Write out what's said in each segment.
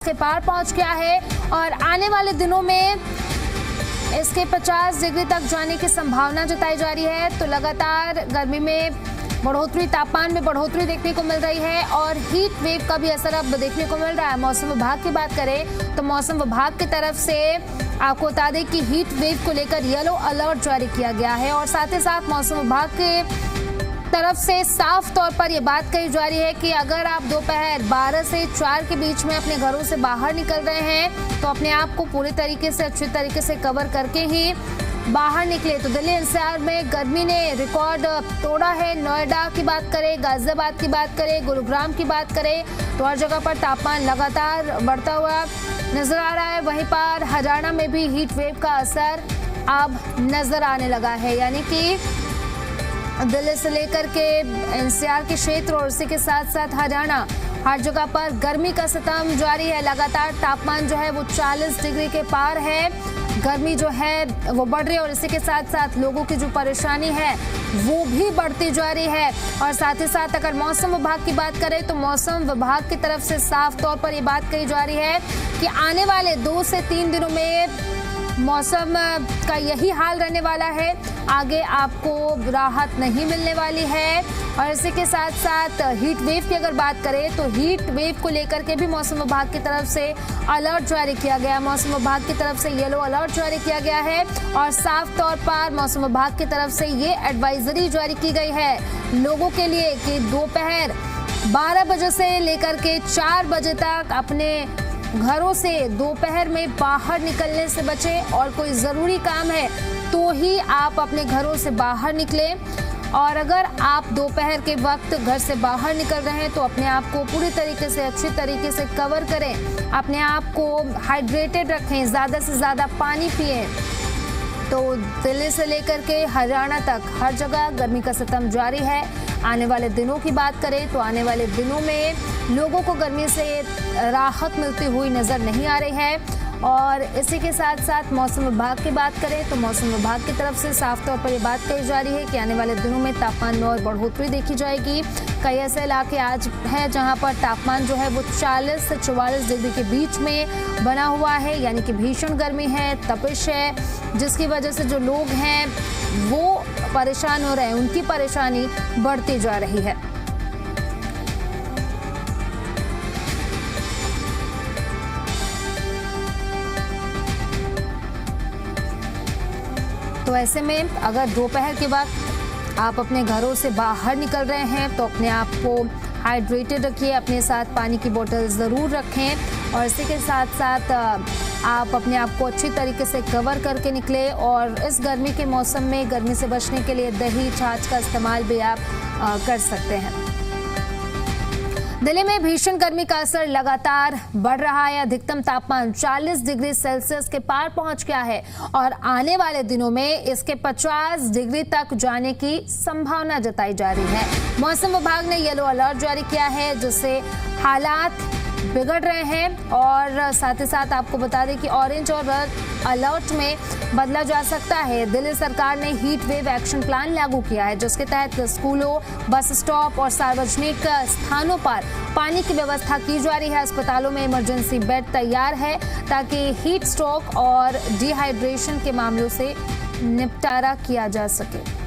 के पार पहुंच गया है और आने वाले दिनों में इसके 50 डिग्री तक जाने की संभावना जताई जा रही है। तो लगातार गर्मी में बढ़ोतरी, तापमान में बढ़ोतरी देखने को मिल रही है और हीट वेव का भी असर अब देखने को मिल रहा है। मौसम विभाग की बात करें तो मौसम विभाग की तरफ से आपको बता दें कि हीट वेव को लेकर येलो अलर्ट जारी किया गया है और साथ ही साथ मौसम विभाग के तरफ से साफ तौर पर यह बात कही जा रही है कि अगर आप दोपहर 12 से 4 के बीच में अपने घरों से बाहर निकल रहे हैं तो अपने आप को पूरी तरीके से अच्छी तरीके से कवर करके ही बाहर निकले। तो दिल्ली एनसीआर में गर्मी ने रिकॉर्ड तोड़ा है। नोएडा की बात करें, गाजियाबाद की बात करें, गुरुग्राम की बात करें तो हर जगह पर तापमान लगातार बढ़ता हुआ नजर आ रहा है। वहीं पर हरियाणा में भी हीट वेव का असर अब नजर आने लगा है, यानी कि दिल्ली से लेकर के एनसीआर के क्षेत्र और उसी के साथ साथ हरियाणा हर जगह पर गर्मी का सितम जारी है। लगातार तापमान जो है वो 40 डिग्री के पार है। गर्मी जो है वो बढ़ रही है और इसी के साथ साथ लोगों की जो परेशानी है वो भी बढ़ती जा रही है। और साथ ही साथ अगर मौसम विभाग की बात करें तो मौसम विभाग की तरफ से साफ तौर पर ये बात कही जा रही है कि आने वाले 2 से 3 दिनों में मौसम का यही हाल रहने वाला है। आगे आपको राहत नहीं मिलने वाली है। और इसी के साथ साथ हीट वेव की अगर बात करें तो हीट वेव को लेकर के भी मौसम विभाग की तरफ से अलर्ट जारी किया गया है। मौसम विभाग की तरफ से येलो अलर्ट जारी किया गया है और साफ तौर पर मौसम विभाग की तरफ से ये एडवाइजरी जारी की गई है लोगों के लिए कि दोपहर 12 बजे से लेकर के 4 बजे तक अपने घरों से दोपहर में बाहर निकलने से बचें और कोई ज़रूरी काम है तो ही आप अपने घरों से बाहर निकलें। और अगर आप दोपहर के वक्त घर से बाहर निकल रहे हैं तो अपने आप को पूरी तरीके से अच्छी तरीके से कवर करें, अपने आप को हाइड्रेटेड रखें, ज़्यादा से ज़्यादा पानी पिएं। तो दिल्ली से लेकर के हरियाणा तक हर जगह गर्मी का सितम जारी है। आने वाले दिनों की बात करें तो आने वाले दिनों में लोगों को गर्मी से राहत मिलती हुई नज़र नहीं आ रही है। और इसी के साथ साथ मौसम विभाग की बात करें तो मौसम विभाग की तरफ से साफ तौर पर ये बात कही जा रही है कि आने वाले दिनों में तापमान में और बढ़ोतरी देखी जाएगी। कई ऐसे इलाके आज हैं जहां पर तापमान जो है वो 40 से 44 डिग्री के बीच में बना हुआ है, यानी कि भीषण गर्मी है, तपिश है, जिसकी वजह से जो लोग हैं वो परेशान हो रहे हैं, उनकी परेशानी बढ़ती जा रही है। तो ऐसे में अगर दोपहर के वक्त आप अपने घरों से बाहर निकल रहे हैं तो अपने आप को हाइड्रेटेड रखिए, अपने साथ पानी की बोतल ज़रूर रखें और इसी के साथ साथ आप अपने आप को अच्छी तरीके से कवर करके निकले। और इस गर्मी के मौसम में गर्मी से बचने के लिए दही, छाछ का इस्तेमाल भी आप कर सकते हैं। दिल्ली में भीषण गर्मी का असर लगातार बढ़ रहा है। अधिकतम तापमान 40 डिग्री सेल्सियस के पार पहुंच गया है और आने वाले दिनों में इसके 50 डिग्री तक जाने की संभावना जताई जा रही है। मौसम विभाग ने येलो अलर्ट जारी किया है जिससे हालात बिगड़ रहे हैं और साथ ही साथ आपको बता दें कि ऑरेंज और रेड अलर्ट में बदला जा सकता है। दिल्ली सरकार ने हीट वेव एक्शन प्लान लागू किया है जिसके तहत स्कूलों, बस स्टॉप और सार्वजनिक स्थानों पर पानी की व्यवस्था की जा रही है। अस्पतालों में इमरजेंसी बेड तैयार है ताकि हीट स्ट्रोक और डिहाइड्रेशन के मामलों से निपटारा किया जा सके।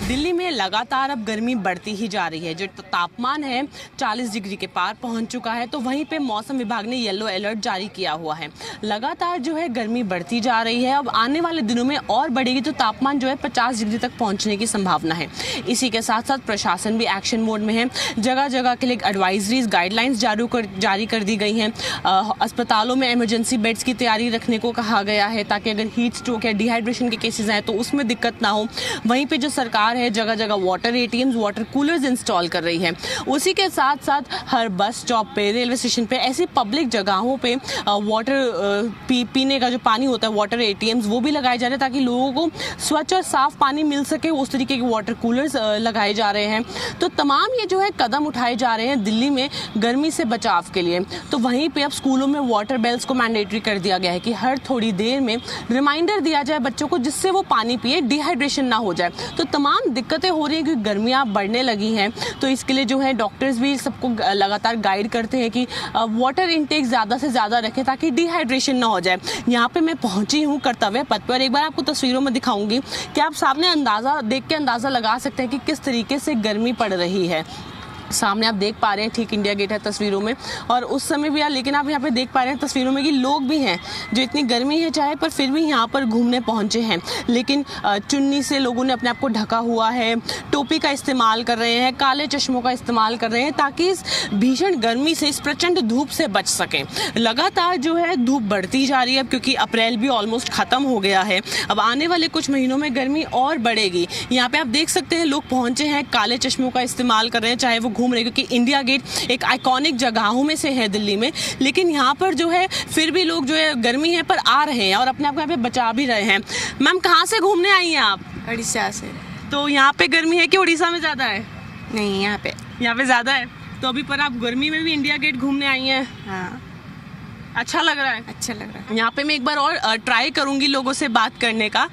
दिल्ली में लगातार अब गर्मी बढ़ती ही जा रही है। जो तापमान है 40 डिग्री के पार पहुंच चुका है, तो वहीं पे मौसम विभाग ने येलो अलर्ट जारी किया हुआ है। लगातार जो है गर्मी बढ़ती जा रही है। अब आने वाले दिनों में और बढ़ेगी तो तापमान जो है 50 डिग्री तक पहुंचने की संभावना है। इसी के साथ साथ प्रशासन भी एक्शन मोड में है। जगह जगह के लिए एडवाइजरीज, गाइडलाइंस जारी कर दी गई हैं। अस्पतालों में इमरजेंसी बेड्स की तैयारी रखने को कहा गया है ताकि अगर हीट स्ट्रोक या डिहाइड्रेशन के केसेज आए तो उसमें दिक्कत ना हो। वहीं पर जो सरकार है जगह जगह water ATMs, water coolers install कर रही है। उसी के साथ साथ हर बस स्टॉप पे, रेलवे स्टेशन पे, ऐसी पब्लिक जगहों पे वाटर पीने का जो पानी होता है, वाटर एटीएम्स, वो भी लगाए जा रहे हैं ताकि लोगों को स्वच्छ और साफ पानी मिल सके। उस तरीके के वाटर कूलर्स लगाए जा रहे हैं। तो तमाम ये जो है कदम उठाए जा रहे हैं दिल्ली में गर्मी से बचाव के लिए। तो वहीं पे अब स्कूलों में वाटर बेल्स को मैंडेटरी कर दिया गया है कि हर थोड़ी देर में रिमाइंडर दिया जाए बच्चों को जिससे वो पानी पिए, डिहाइड्रेशन ना हो जाए। तो तमाम तमाम दिक्कतें हो रही हैं क्योंकि गर्मियाँ बढ़ने लगी हैं। तो इसके लिए जो है डॉक्टर्स भी सबको लगातार गाइड करते हैं कि वाटर इनटेक ज़्यादा से ज़्यादा रखें ताकि डिहाइड्रेशन ना हो जाए। यहाँ पे मैं पहुँची हूँ कर्तव्य पथ पर। एक बार आपको तस्वीरों में दिखाऊंगी कि आप सामने अंदाज़ा देख के अंदाज़ा लगा सकते हैं कि किस तरीके से गर्मी पड़ रही है। सामने आप देख पा रहे हैं ठीक इंडिया गेट है तस्वीरों में, और उस समय भी लेकिन आप यहाँ पे देख पा रहे हैं तस्वीरों में कि लोग भी हैं जो इतनी गर्मी है चाहे पर फिर भी यहाँ पर घूमने पहुँचे हैं। लेकिन चुन्नी से लोगों ने अपने आप को ढका हुआ है, टोपी का इस्तेमाल कर रहे हैं, काले चश्मों का इस्तेमाल कर रहे हैं ताकि इस भीषण गर्मी से, इस प्रचंड धूप से बच सकें। लगातार जो है धूप बढ़ती जा रही है क्योंकि अप्रैल भी ऑलमोस्ट ख़त्म हो गया है। अब आने वाले कुछ महीनों में गर्मी और बढ़ेगी। यहाँ पर आप देख सकते हैं लोग पहुँचे हैं, काले चश्मों का इस्तेमाल कर रहे हैं, चाहे वो घूम रहे, क्योंकि इंडिया गेट एक आइकॉनिक जगहों में से है दिल्ली में। लेकिन यहाँ पर जो है फिर भी लोग जो है गर्मी है पर आ रहे हैं और अपने आप को यहाँ पे बचा भी रहे हैं। मैम कहाँ से घूमने आई हैं आप? उड़ीसा से। तो यहाँ पे गर्मी है कि उड़ीसा में ज़्यादा है? नहीं, यहाँ पे ज़्यादा है। तो अभी पर आप गर्मी में भी इंडिया गेट घूमने आई हैं? हाँ। अच्छा लग रहा है? अच्छा लग रहा है। यहाँ पे मैं एक बार और ट्राई करूँगी लोगों से बात करने का।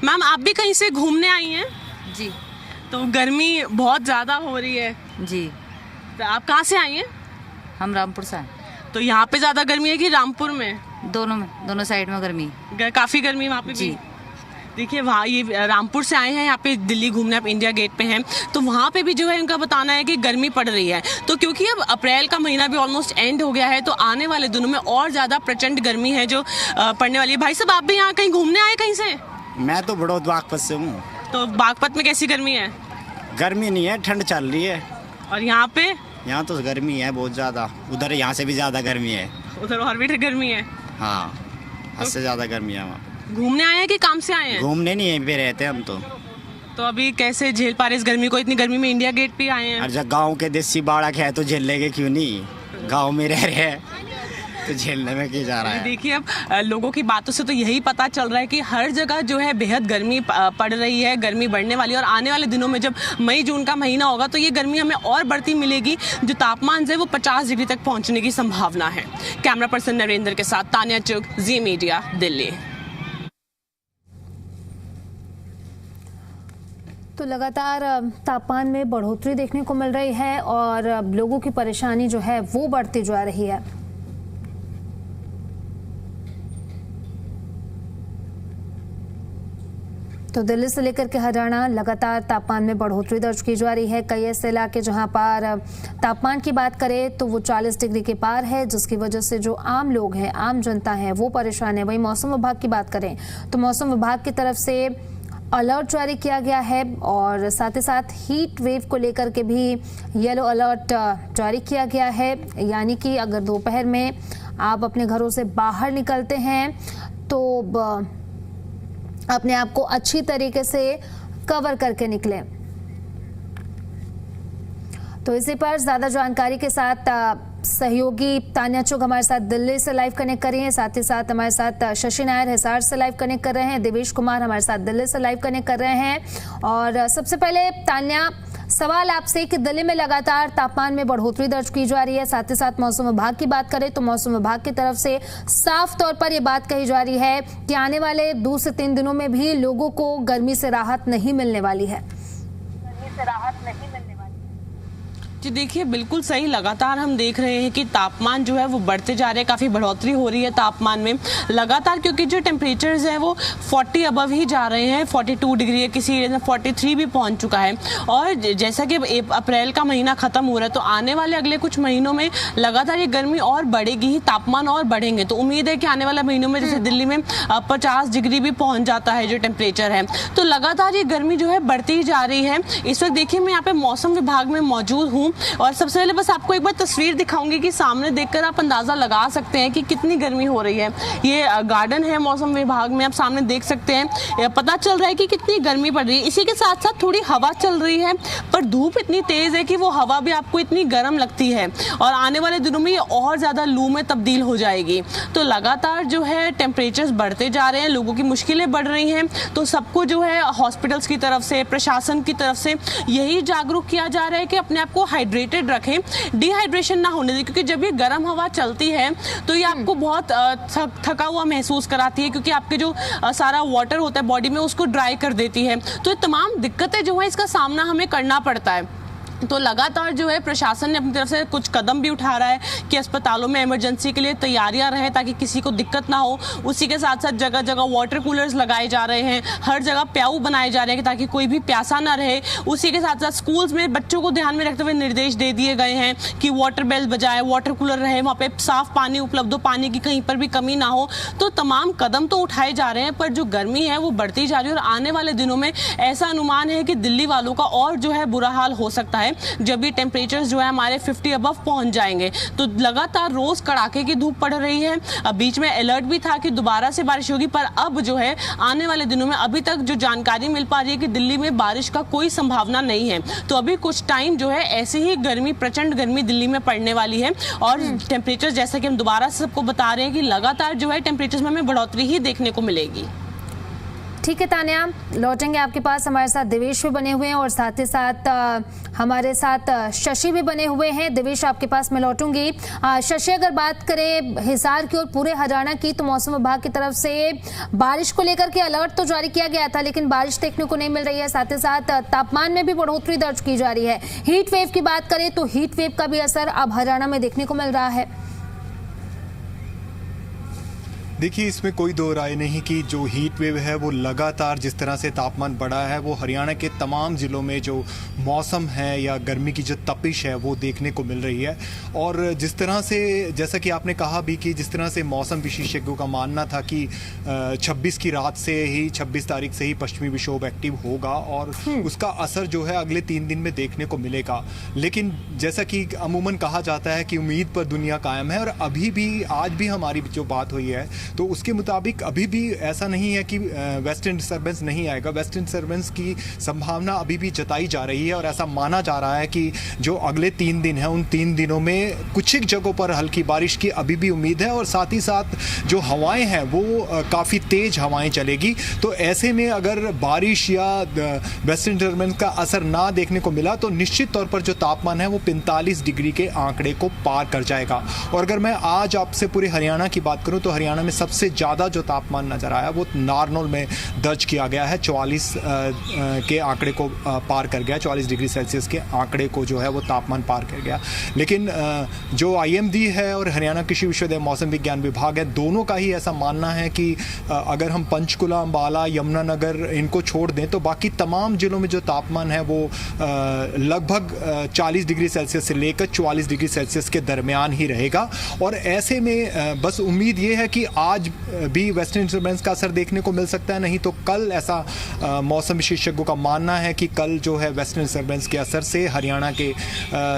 मैम आप भी कहीं से घूमने आई हैं? जी। तो गर्मी बहुत ज़्यादा हो रही है जी। तो आप कहाँ से आई हैं? हम रामपुर से। तो यहाँ पे ज़्यादा गर्मी है कि रामपुर में? दोनों साइड में गर्मी। काफ़ी गर्मी है वहाँ पे जी। भी? देखिए वहाँ ये रामपुर से आए हैं यहाँ पे दिल्ली घूमने, आप इंडिया गेट पे हैं, तो वहाँ पे भी जो है उनका बताना है कि गर्मी पड़ रही है। तो क्योंकि अब अप्रैल का महीना भी ऑलमोस्ट एंड हो गया है तो आने वाले दिनों में और ज़्यादा प्रचंड गर्मी है जो पड़ने वाली है। भाई साहब आप भी यहाँ कहीं घूमने आए कहीं से? मैं तो बड़ौद बागपत से हूँ। तो बागपत में कैसी गर्मी है? गर्मी नहीं है, ठंड चल रही है। और यहाँ पे? यहाँ तो गर्मी है बहुत ज़्यादा, उधर यहाँ से भी ज़्यादा गर्मी है। उधर और भी गर्मी है? हाँ, हद से ज़्यादा गर्मी है वहाँ। घूमने आए हैं कि काम से आए हैं? घूमने नहीं, यहीं पे रहते हैं हम तो। तो अभी कैसे झेल पा रहे इस गर्मी को? इतनी गर्मी में इंडिया गेट पे आए हैं। और जब गाँव के देसी बाड़क है तो झेल लेंगे क्यों नहीं, गाँव में रह रहे हैं तो झेलने में क्या जा रहा है। देखिए अब लोगों की बातों से तो यही पता चल रहा है कि हर जगह जो है बेहद गर्मी पड़ रही है, गर्मी बढ़ने वाली है। और आने वाले दिनों में जब मई जून का महीना होगा तो ये गर्मी हमें और बढ़ती मिलेगी, जो तापमान है वो 50 डिग्री तक पहुंचने की संभावना है। कैमरा पर्सन नरेंद्र के साथ तानिया चुग, जी मीडिया, दिल्ली। तो लगातार तापमान में बढ़ोतरी देखने को मिल रही है और लोगों की परेशानी जो है वो बढ़ती जा रही है। तो दिल्ली से लेकर के हरियाणा लगातार तापमान में बढ़ोतरी दर्ज की जा रही है। कई ऐसे इलाके जहां पर तापमान की बात करें तो वो 40 डिग्री के पार है, जिसकी वजह से जो आम लोग हैं, आम जनता है, वो परेशान है। वहीं मौसम विभाग की बात करें तो मौसम विभाग की तरफ से अलर्ट जारी किया गया है और साथ ही साथ हीट वेव को लेकर के भी येलो अलर्ट जारी किया गया है। यानी कि अगर दोपहर में आप अपने घरों से बाहर निकलते हैं तो अपने आप को अच्छी तरीके से कवर करके निकलें। तो इसी पर ज्यादा जानकारी के साथ सहयोगी तानिया चुग हमारे साथ दिल्ली से लाइव कनेक्ट कर रही हैं, साथ ही साथ हमारे साथ शशि नायर हिसार से लाइव कनेक्ट कर रहे हैं, देवेश कुमार हमारे साथ दिल्ली से लाइव कनेक्ट कर रहे हैं। और सबसे पहले तानिया, सवाल आपसे कि दिल्ली में लगातार तापमान में बढ़ोतरी दर्ज की जा रही है, साथ ही साथ मौसम विभाग की बात करें तो मौसम विभाग की तरफ से साफ तौर पर यह बात कही जा रही है कि आने वाले 2 से 3 दिनों में भी लोगों को गर्मी से राहत नहीं मिलने वाली है। जी देखिए बिल्कुल सही, लगातार हम देख रहे हैं कि तापमान जो है वो बढ़ते जा रहे हैं, काफ़ी बढ़ोतरी हो रही है तापमान में लगातार, क्योंकि जो टेम्परेचर्स हैं वो 40 अबव ही जा रहे हैं, 42 डिग्री है, किसी एरिया में 43 भी पहुंच चुका है। और जैसा कि अप्रैल का महीना ख़त्म हो रहा है तो आने वाले अगले कुछ महीनों में लगातार ये गर्मी और बढ़ेगी ही, तापमान और बढ़ेंगे। तो उम्मीद है कि आने वाले महीनों में जैसे दिल्ली में 50 डिग्री भी पहुँच जाता है जो टेम्परेचर है, तो लगातार ये गर्मी जो है बढ़ती ही जा रही है। इस वक्त देखिए मैं यहाँ पे मौसम विभाग में मौजूद हूँ और सबसे पहले बस आपको एक बार तस्वीर दिखाऊंगी कि सामने देखकर आप अंदाजा लगा सकते हैं कि कितनी गर्मी हो रही है। ये गार्डन है मौसम विभाग में, आप सामने देख सकते हैं, पता चल रहा है कि कितनी गर्मी पड़ रही है। इसी के साथ साथ थोड़ी हवा चल रही है, पर धूप इतनी तेज है कि वो हवा भी आपको इतनी गर्म लगती है और आने वाले दिनों में ये और ज्यादा लू में तब्दील हो जाएगी। तो लगातार जो है टेम्परेचर्स बढ़ते जा रहे हैं, लोगों की मुश्किलें बढ़ रही हैं। तो सबको जो है हॉस्पिटल्स की तरफ से, प्रशासन की तरफ से यही जागरूक किया जा रहा है कि अपने आप को हाइड्रेटेड रखें, डिहाइड्रेशन ना होने दें, क्योंकि जब ये गर्म हवा चलती है तो ये आपको बहुत थका हुआ महसूस कराती है, क्योंकि आपके जो सारा वाटर होता है बॉडी में उसको ड्राई कर देती है। तो ये तमाम दिक्कतें जो है इसका सामना हमें करना पड़ता है। तो लगातार जो है प्रशासन ने अपनी तरफ से कुछ कदम भी उठा रहा है कि अस्पतालों में इमरजेंसी के लिए तैयारियां रहें ताकि किसी को दिक्कत ना हो। उसी के साथ साथ जगह जगह वाटर कूलर्स लगाए जा रहे हैं, हर जगह प्याऊ बनाए जा रहे हैं ताकि कोई भी प्यासा ना रहे। उसी के साथ साथ स्कूल्स में बच्चों को ध्यान में रखते हुए निर्देश दे दिए गए हैं कि वाटर बेल बजाए, वाटर कूलर रहे, वहाँ पे साफ पानी उपलब्ध हो, पानी की कहीं पर भी कमी ना हो। तो तमाम कदम तो उठाए जा रहे हैं, पर जो गर्मी है वो बढ़ती जा रही है और आने वाले दिनों में ऐसा अनुमान है कि दिल्ली वालों का और जो है बुरा हाल हो सकता है जब ये टेम्परेचर्स जो है हमारे 50 अबव पहुंच जाएंगे। तो लगातार रोज कड़ाके की धूप पड़ रही है। अब बीच में अलर्ट भी था कि दोबारा से बारिश होगी, पर अब जो है आने वाले दिनों में अभी तक जो जानकारी मिल पा रही है कि दिल्ली में बारिश का कोई संभावना नहीं है। तो अभी कुछ टाइम जो है ऐसे ही गर्मी, प्रचंड गर्मी दिल्ली में पड़ने वाली है और टेम्परेचर जैसा कि हम दोबारा से सबको बता रहे हैं कि लगातार जो है टेम्परेचर में हमें बढ़ोतरी ही देखने को मिलेगी। ठीक है तान्या, लौटेंगे आपके पास। हमारे साथ देवेश भी बने हुए हैं और साथ ही साथ हमारे साथ शशि भी बने हुए हैं। देवेश, आपके पास मैं लौटूंगी। शशि, अगर बात करें हिसार की और पूरे हरियाणा की, तो मौसम विभाग की तरफ से बारिश को लेकर के अलर्ट तो जारी किया गया था, लेकिन बारिश देखने को नहीं मिल रही है। साथ ही साथ तापमान में भी बढ़ोतरी दर्ज की जा रही है। हीट वेव की बात करें तो हीट वेव का भी असर अब हरियाणा में देखने को मिल रहा है। देखिए, इसमें कोई दो राय नहीं कि जो हीट वेव है वो लगातार जिस तरह से तापमान बढ़ा है वो हरियाणा के तमाम ज़िलों में जो मौसम है या गर्मी की जो तपिश है वो देखने को मिल रही है। और जिस तरह से, जैसा कि आपने कहा भी कि जिस तरह से मौसम विशेषज्ञों का मानना था कि 26 की रात से ही, 26 तारीख से ही पश्चिमी विक्षोभ एक्टिव होगा और उसका असर जो है अगले 3 दिन में देखने को मिलेगा। लेकिन जैसा कि अमूमन कहा जाता है कि उम्मीद पर दुनिया कायम है, और अभी भी आज भी हमारी जो बात हुई है तो उसके मुताबिक अभी भी ऐसा नहीं है कि वेस्टर्न डिस्टर्बेंस नहीं आएगा। वेस्टर्न डिस्टर्बेंस की संभावना अभी भी जताई जा रही है और ऐसा माना जा रहा है कि जो अगले 3 दिन हैं उन 3 दिनों में कुछ एक जगहों पर हल्की बारिश की अभी भी उम्मीद है। और साथ ही साथ जो हवाएं हैं वो काफ़ी तेज़ हवाएं चलेगी। तो ऐसे में अगर बारिश या वेस्टर्न डिस्टर्बेंस का असर ना देखने को मिला तो निश्चित तौर पर जो तापमान है वो 45 डिग्री के आंकड़े को पार कर जाएगा। और अगर मैं आज आपसे पूरे हरियाणा की बात करूं तो हरियाणा में सबसे ज़्यादा जो तापमान नज़र आया वो नारनौल में दर्ज किया गया है। 44 के आंकड़े को पार कर गया, 44 डिग्री सेल्सियस के आंकड़े को जो है वो तापमान पार कर गया। लेकिन जो IMD है और हरियाणा कृषि विश्वविद्यालय मौसम विज्ञान विभाग है, दोनों का ही ऐसा मानना है कि अगर हम पंचकुला, अम्बाला, यमुनानगर इनको छोड़ दें तो बाकी तमाम जिलों में जो तापमान है वो लगभग 40 डिग्री सेल्सियस से लेकर 44 डिग्री सेल्सियस के दरमियान ही रहेगा। और ऐसे में बस उम्मीद ये है कि आज भी वेस्टर्न डिस्टर्बेंस का असर देखने को मिल सकता है, नहीं तो कल ऐसा मौसम विशेषज्ञों का मानना है कि कल जो है वेस्टर्न डिस्टर्बेंस के असर से हरियाणा के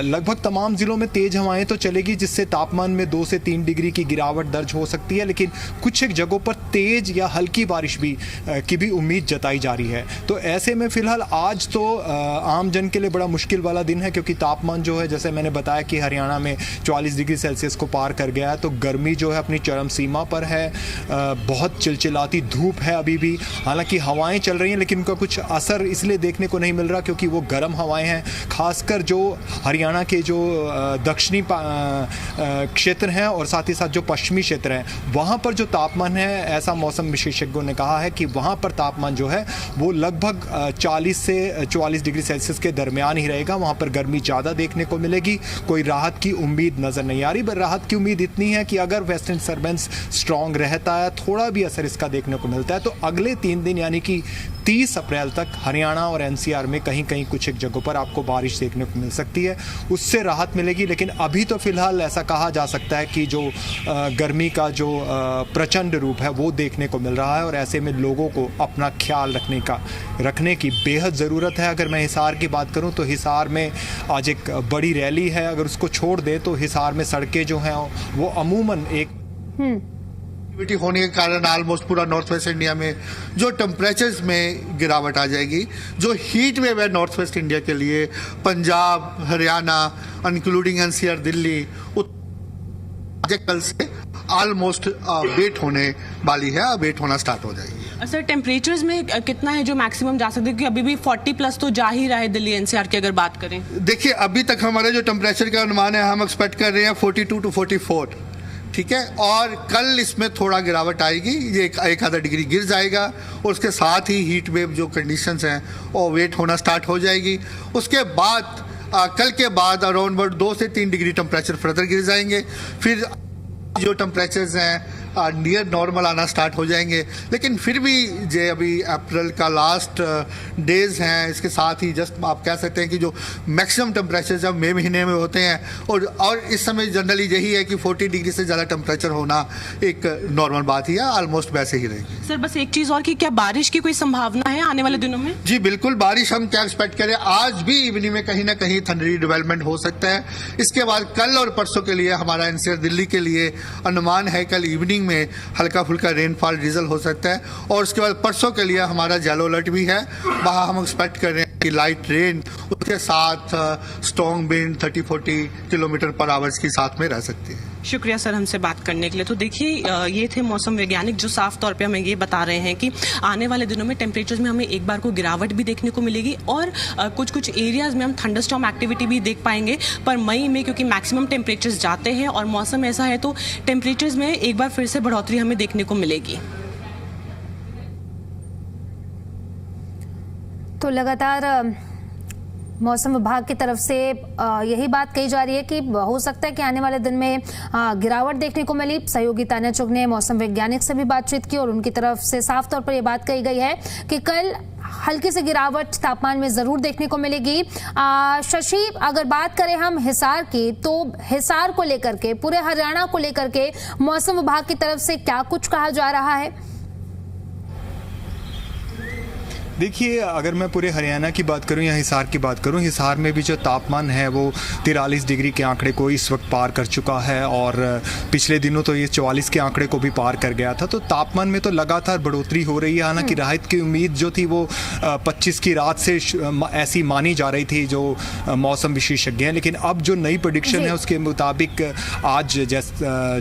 लगभग तमाम जिलों में तेज हवाएं तो चलेगी, जिससे तापमान में 2 से 3 डिग्री की गिरावट दर्ज हो सकती है। लेकिन कुछ एक जगहों पर तेज या हल्की बारिश भी की भी उम्मीद जताई जा रही है। तो ऐसे में फिलहाल आज तो आम जन के लिए बड़ा मुश्किल वाला दिन है, क्योंकि तापमान जो है, जैसे मैंने बताया कि हरियाणा में 44 डिग्री सेल्सियस को पार कर गया है, तो गर्मी जो है अपनी चरम सीमा पर है। बहुत चिलचिलाती धूप है अभी भी, हालांकि हवाएं चल रही हैं लेकिन उनका कुछ असर इसलिए देखने को नहीं मिल रहा क्योंकि वो गर्म हवाएं हैं। खासकर जो हरियाणा के जो दक्षिणी क्षेत्र हैं और साथ ही साथ जो पश्चिमी क्षेत्र हैं, वहाँ पर जो तापमान है, ऐसा मौसम विशेषज्ञों ने कहा है कि वहाँ पर तापमान जो है वो लगभग 40 से 44 डिग्री सेल्सियस के दरमियान ही रहेगा। वहाँ पर गर्मी ज़्यादा देखने को मिलेगी, कोई राहत की उम्मीद नज़र नहीं आ रही। पर राहत की उम्मीद इतनी है कि अगर वेस्टर्न डिस्टर्बेंस स्ट्रॉन्ग रहता है, थोड़ा भी असर इसका देखने को मिलता है, तो अगले 3 दिन यानी कि 30 अप्रैल तक हरियाणा और NCR में कहीं कहीं कुछ एक जगहों पर आपको बारिश देखने को मिल सकती है, उससे राहत मिलेगी। लेकिन अभी तो फिलहाल ऐसा कहा जा सकता है कि जो गर्मी का जो प्रचंड रूप है वो देखने को मिल रहा है और ऐसे में लोगों को अपना ख्याल रखने की बेहद ज़रूरत है। अगर मैं हिसार की बात करूं तो हिसार में आज एक बड़ी रैली है, अगर उसको छोड़ दें तो हिसार में सड़कें जो हैं वो अमूमन एक एक्टिविटी होने के कारण ऑलमोस्ट पूरा नॉर्थ वेस्ट इंडिया में जो टेम्परेचर्स में गिरावट आ जाएगी। जो हीट वेव है नॉर्थ वेस्ट इंडिया के लिए, पंजाब, हरियाणा इंक्लूडिंग NCR, दिल्ली, कल से ऑलमोस्ट अबेट होने वाली है, अबेट होना स्टार्ट हो जाएगी। सर टेम्परेचर्स में कितना है जो मैक्सिमम जा सकते हैं, क्योंकि अभी भी 40 प्लस तो जा ही रहा है दिल्ली एनसीआर की अगर बात करें? देखिए अभी तक हमारे जो टेम्परेचर का अनुमान है हम एक्सपेक्ट कर रहे हैं 42 to 44, ठीक है। और कल इसमें थोड़ा गिरावट आएगी, ये एक आधा डिग्री गिर जाएगा और उसके साथ ही हीट वेव जो कंडीशंस हैं वो वेट होना स्टार्ट हो जाएगी। उसके बाद कल के बाद अराउंड 2 से 3 डिग्री टेम्परेचर फर्दर गिर जाएंगे, फिर जो टेम्परेचर्स हैं नियर नॉर्मल आना स्टार्ट हो जाएंगे। लेकिन फिर भी जो अभी अप्रैल का लास्ट डेज हैं, इसके साथ ही जस्ट आप कह सकते हैं कि जो मैक्सिमम टेम्परेचर जब मई महीने में होते हैं और इस समय जनरली यही है कि 40 डिग्री से ज़्यादा टेम्परेचर होना एक नॉर्मल बात ही है, ऑलमोस्ट वैसे ही रहेगी। सर बस एक चीज़ और कि क्या बारिश की कोई संभावना है आने वाले दिनों में? जी बिल्कुल, बारिश हम क्या एक्सपेक्ट करें, आज भी इवनिंग में कहीं ना कहीं थंडरी डेवलपमेंट हो सकता है। इसके बाद कल और परसों के लिए हमारा एनसीआर दिल्ली के लिए अनुमान है कल इवनिंग में हल्का फुल्का रेनफॉल ड्रिजल हो सकता है। और उसके बाद परसों के लिए हमारा येलो अलर्ट भी है, वहाँ हम एक्सपेक्ट कर रहे हैं कि लाइट रेन उसके साथ स्ट्रॉन्ग विंड 30-40 किलोमीटर पर आवर्स की साथ में रह सकती है। शुक्रिया सर हमसे बात करने के लिए। तो देखिए ये थे मौसम वैज्ञानिक जो साफ तौर पे हमें ये बता रहे हैं कि आने वाले दिनों में टेम्परेचर्स में हमें एक बार को गिरावट भी देखने को मिलेगी और कुछ एरियाज में हम थंडरस्टॉर्म एक्टिविटी भी देख पाएंगे। पर मई में क्योंकि मैक्सिमम टेम्परेचर्स जाते हैं और मौसम ऐसा है तो टेम्परेचर्स में एक बार फिर से बढ़ोतरी हमें देखने को मिलेगी। तो लगातार मौसम विभाग की तरफ से यही बात कही जा रही है कि हो सकता है कि आने वाले दिन में गिरावट देखने को मिली। सहयोगी तान्या चुग ने मौसम वैज्ञानिक से भी बातचीत की और उनकी तरफ से साफ तौर पर यह बात कही गई है कि कल हल्की सी गिरावट तापमान में जरूर देखने को मिलेगी। शशि, अगर बात करें हम हिसार की, तो हिसार को लेकर के, पूरे हरियाणा को लेकर के मौसम विभाग की तरफ से क्या कुछ कहा जा रहा है? देखिए, अगर मैं पूरे हरियाणा की बात करूं या हिसार की बात करूं, हिसार में भी जो तापमान है वो 43 डिग्री के आंकड़े को इस वक्त पार कर चुका है और पिछले दिनों तो ये 44 के आंकड़े को भी पार कर गया था। तो तापमान में तो लगातार बढ़ोतरी हो रही है। हालांकि राहत की उम्मीद जो थी वो 25 की रात से ऐसी मानी जा रही थी जो मौसम विशेषज्ञ हैं, लेकिन अब जो नई प्रेडिक्शन है उसके मुताबिक आज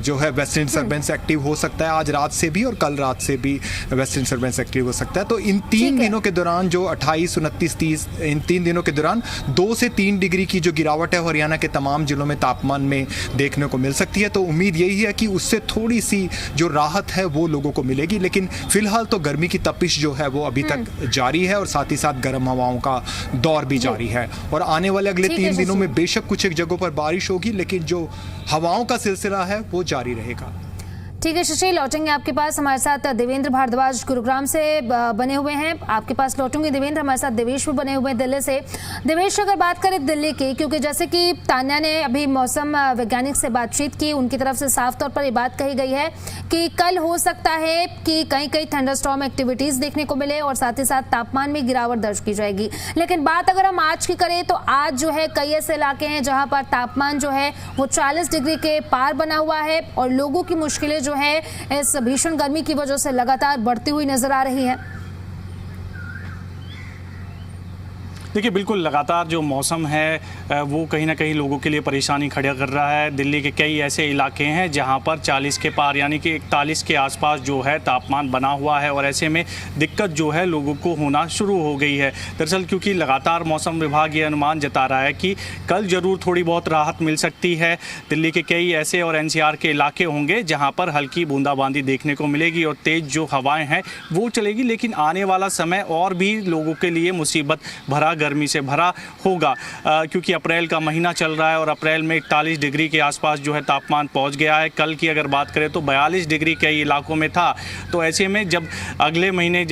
जो है वेस्टर्न डिस्टर्बेंस एक्टिव हो सकता है, आज रात से भी और कल रात से भी वेस्टर्न डिस्टर्बेंस एक्टिव हो सकता है। तो इन 3 दिनों के दौरान जो 28, 29, 30 इन 3 दिनों के दौरान 2 से 3 डिग्री की जो गिरावट है हरियाणा के तमाम जिलों में तापमान में देखने को मिल सकती है। तो उम्मीद यही है कि उससे थोड़ी सी जो राहत है वो लोगों को मिलेगी, लेकिन फिलहाल तो गर्मी की तपिश जो है वो अभी तक जारी है और साथ ही साथ गर्म हवाओं का दौर भी जारी है। और आने वाले अगले 3 दिनों में बेशक कुछ एक जगहों पर बारिश होगी, लेकिन जो हवाओं का सिलसिला है वो जारी रहेगा। ठीक है शशि, लौटेंगे आपके पास। हमारे साथ देवेंद्र भारद्वाज गुरुग्राम से बने हुए हैं, आपके पास लौटूंगे देवेंद्र। हमारे साथ देवेश भी बने हुए हैं दिल्ली से। देवेश, अगर बात करें दिल्ली की, क्योंकि जैसे कि तान्या ने अभी मौसम वैज्ञानिक से बातचीत की, उनकी तरफ से साफ तौर पर ये बात कही गई है कि कल हो सकता है कि कहीं कहीं थंडरस्टॉर्म एक्टिविटीज देखने को मिले और साथ ही साथ तापमान में गिरावट दर्ज की जाएगी। लेकिन बात अगर हम आज की करें तो आज जो है कई ऐसे इलाके हैं जहां पर तापमान जो है वो 40 डिग्री के पार बना हुआ है और लोगों की मुश्किलें जो है इस भीषण गर्मी की वजह से लगातार बढ़ती हुई नजर आ रही है। देखिए, बिल्कुल लगातार जो मौसम है वो कहीं ना कहीं लोगों के लिए परेशानी खड़ा कर रहा है। दिल्ली के कई ऐसे इलाके हैं जहां पर 40 के पार यानी कि 41 के आसपास जो है तापमान बना हुआ है और ऐसे में दिक्कत जो है लोगों को होना शुरू हो गई है। दरअसल क्योंकि लगातार मौसम विभाग ये अनुमान जता रहा है कि कल ज़रूर थोड़ी बहुत राहत मिल सकती है। दिल्ली के कई ऐसे और एनसीआर के इलाके होंगे जहाँ पर हल्की बूंदाबांदी देखने को मिलेगी और तेज़ जो हवाएँ हैं वो चलेगी, लेकिन आने वाला समय और भी लोगों के लिए मुसीबत भरा, गर्मी से भरा होगा क्योंकि अप्रैल का महीना चल रहा है और अप्रैल में 41 डिग्री के आसपास जो है तापमान पहुंच गया है। कल की अगर बात करें तो 42 डिग्री कई इलाकों में था। तो ऐसे में जब अगले महीने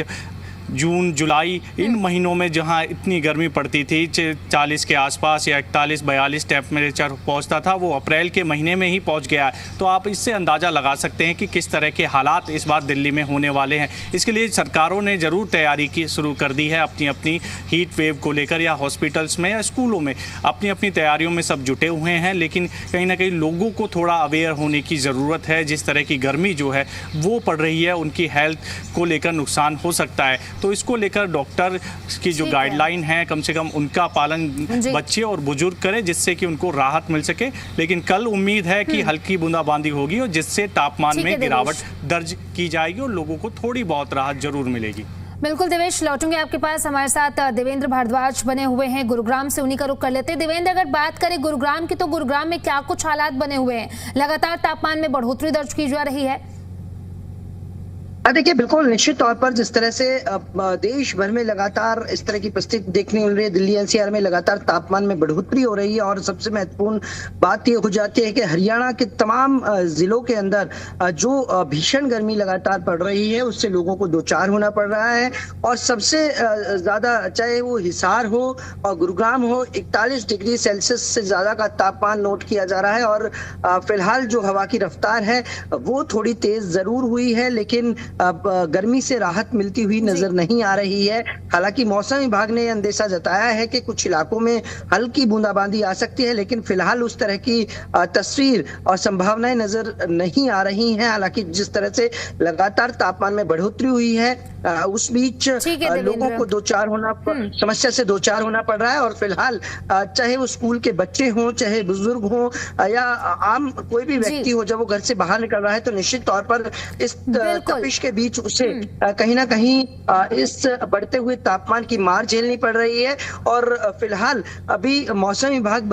जून, जुलाई इन महीनों में जहां इतनी गर्मी पड़ती थी 40 के आसपास या 41-42 टेम्परेचर पहुंचता था, वो अप्रैल के महीने में ही पहुंच गया है। तो आप इससे अंदाज़ा लगा सकते हैं कि किस तरह के हालात इस बार दिल्ली में होने वाले हैं। इसके लिए सरकारों ने ज़रूर तैयारी की शुरू कर दी है अपनी अपनी हीट वेव को लेकर, या हॉस्पिटल्स में या स्कूलों में अपनी अपनी तैयारियों में सब जुटे हुए हैं। लेकिन कहीं ना कहीं लोगों को थोड़ा अवेयर होने की ज़रूरत है। जिस तरह की गर्मी जो है वो पड़ रही है, उनकी हेल्थ को लेकर नुकसान हो सकता है। तो इसको लेकर डॉक्टर की जो ठीक है। गाइडलाइन है कम से कम उनका पालन जी। बच्चे और बुजुर्ग करें, जिससे कि उनको राहत मिल सके। लेकिन कल उम्मीद है कि हल्की बूंदाबांदी होगी और जिससे तापमान ठीक है, में गिरावट देवेश। दर्ज की जाएगी और लोगों को थोड़ी बहुत राहत जरूर मिलेगी। बिल्कुल देवेश, लौटूंगे आपके पास। हमारे साथ देवेंद्र भारद्वाज बने हुए हैं गुरुग्राम से, उन्हीं का रुख कर लेते हैं। देवेंद्र, अगर बात करें गुरुग्राम की, तो गुरुग्राम में क्या कुछ हालात बने हुए हैं? लगातार तापमान में बढ़ोतरी दर्ज की जा रही है। देखिए, बिल्कुल निश्चित तौर पर जिस तरह से देश भर में लगातार इस तरह की परिस्थिति देखने मिल रही है, दिल्ली एनसीआर में लगातार तापमान में बढ़ोतरी हो रही है और सबसे महत्वपूर्ण बात ये हो जाती है कि हरियाणा के तमाम जिलों के अंदर जो भीषण गर्मी लगातार पड़ रही है उससे लोगों को दो चार होना पड़ रहा है। और सबसे ज्यादा, चाहे वो हिसार हो और गुरुग्राम हो, 41 डिग्री सेल्सियस से ज्यादा का तापमान नोट किया जा रहा है। और फिलहाल जो हवा की रफ्तार है वो थोड़ी तेज जरूर हुई है, लेकिन अब गर्मी से राहत मिलती हुई नजर नहीं आ रही है। हालांकि मौसम विभाग ने अंदेशा जताया है कि कुछ इलाकों में हल्की बूंदाबांदी आ सकती है, लेकिन फिलहाल उस तरह की तस्वीर और संभावनाएं नजर नहीं आ रही हैं। हालांकि जिस तरह से लगातार तापमान में बढ़ोतरी हुई है, उस बीच लोगों को समस्या से दो चार होना पड़ रहा है। और फिलहाल चाहे वो स्कूल के बच्चे हों, चाहे बुजुर्ग हों या आम कोई भी व्यक्ति हो, जब वो घर से बाहर निकल रहा है तो निश्चित तौर पर इस तपिश के बीच उसे कहीं ना कहीं इस बढ़ते हुए तापमान की मार झेलनी पड़ रही है। और फिलहाल अभी मौसम विभाग